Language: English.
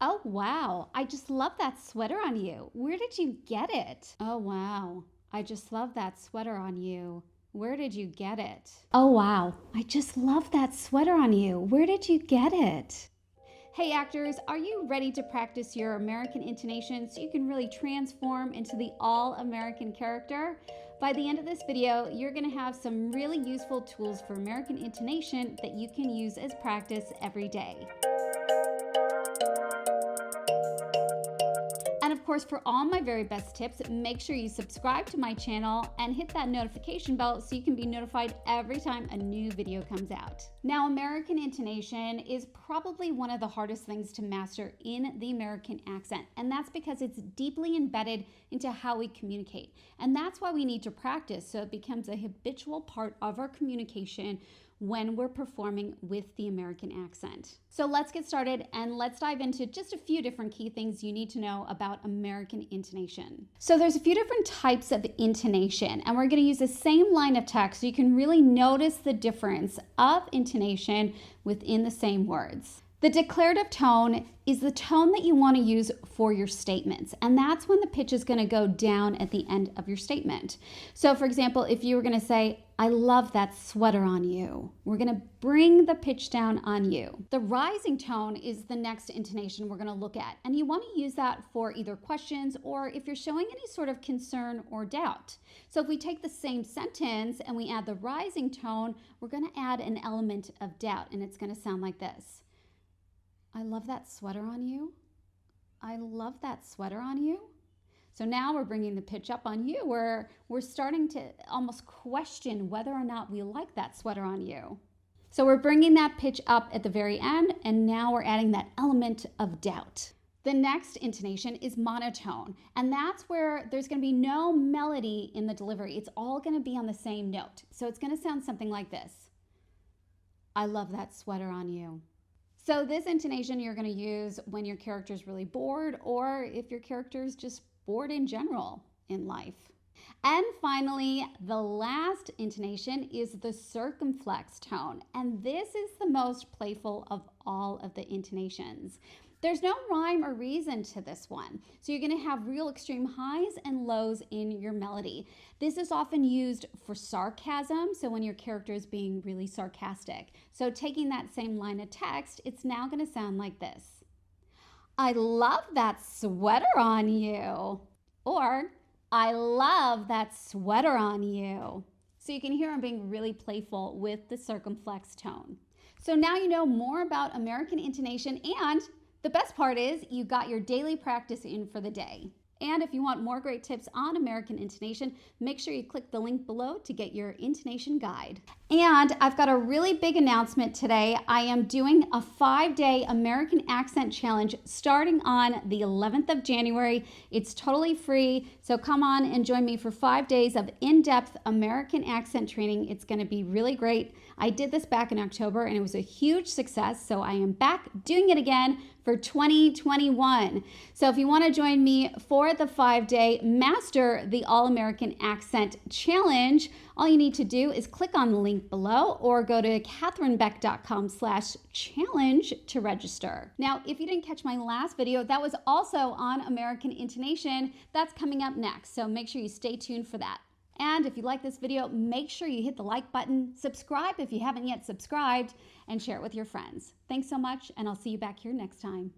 Oh, wow. I just love that sweater on you. Where did you get it? Oh, wow. I just love that sweater on you. Where did you get it? Oh, wow. I just love that sweater on you. Where did you get it? Hey actors, are you ready to practice your American intonation so you can really transform into the all-American character? By the end of this video, you're going to have some really useful tools for American intonation that you can use as practice every day. And of course, for all my very best tips, make sure you subscribe to my channel and hit that notification bell so you can be notified every time a new video comes out. Now, American intonation is probably one of the hardest things to master in the American accent, and that's because it's deeply embedded into how we communicate. And that's why we need to practice so it becomes a habitual part of our communication when we're performing with the American accent. So let's get started and let's dive into just a few different key things you need to know about American intonation. So there's a few different types of intonation, and we're going to use the same line of text so you can really notice the difference of intonation within the same words. The declarative tone is the tone that you want to use for your statements, and that's when the pitch is going to go down at the end of your statement. So for example, if you were going to say, "I love that sweater on you," we're going to bring the pitch down on you. The rising tone is the next intonation we're going to look at, and you want to use that for either questions or if you're showing any sort of concern or doubt. So if we take the same sentence and we add the rising tone, we're going to add an element of doubt, and it's going to sound like this. "I love that sweater on you. I love that sweater on you." So now we're bringing the pitch up on you where we're starting to almost question whether or not we like that sweater on you. So we're bringing that pitch up at the very end, and now we're adding that element of doubt. The next intonation is monotone, and that's where there's going to be no melody in the delivery. It's all going to be on the same note. So it's going to sound something like this. "I love that sweater on you." So this intonation you're going to use when your character is really bored, or if your character is just bored in general in life. And finally, the last intonation is the circumflex tone, and this is the most playful of all of the intonations. There's no rhyme or reason to this one, so you're going to have real extreme highs and lows in your melody. This is often used for sarcasm, so when your character is being really sarcastic. So taking that same line of text, it's now going to sound like this. "I love that sweater on you," or "I love that sweater on you." So you can hear I'm being really playful with the circumflex tone. So now you know more about American intonation, and the best part is you got your daily practice in for the day. And if you want more great tips on American intonation, make sure you click the link below to get your intonation guide. And I've got a really big announcement today. I am doing a 5-day American accent challenge starting on the 11th of January. It's totally free, so come on and join me for 5 days of in-depth American accent training. It's going to be really great. I did this back in October and it was a huge success, so I am back doing it again for 2021. So if you want to join me for the 5-day Master the All-American Accent Challenge, all you need to do is click on the link below or go to katherinebeck.com/challenge to register. Now, if you didn't catch my last video, that was also on American intonation. That's coming up next, so make sure you stay tuned for that. And if you like this video, make sure you hit the like button, subscribe if you haven't yet subscribed, and share it with your friends. Thanks so much, and I'll see you back here next time.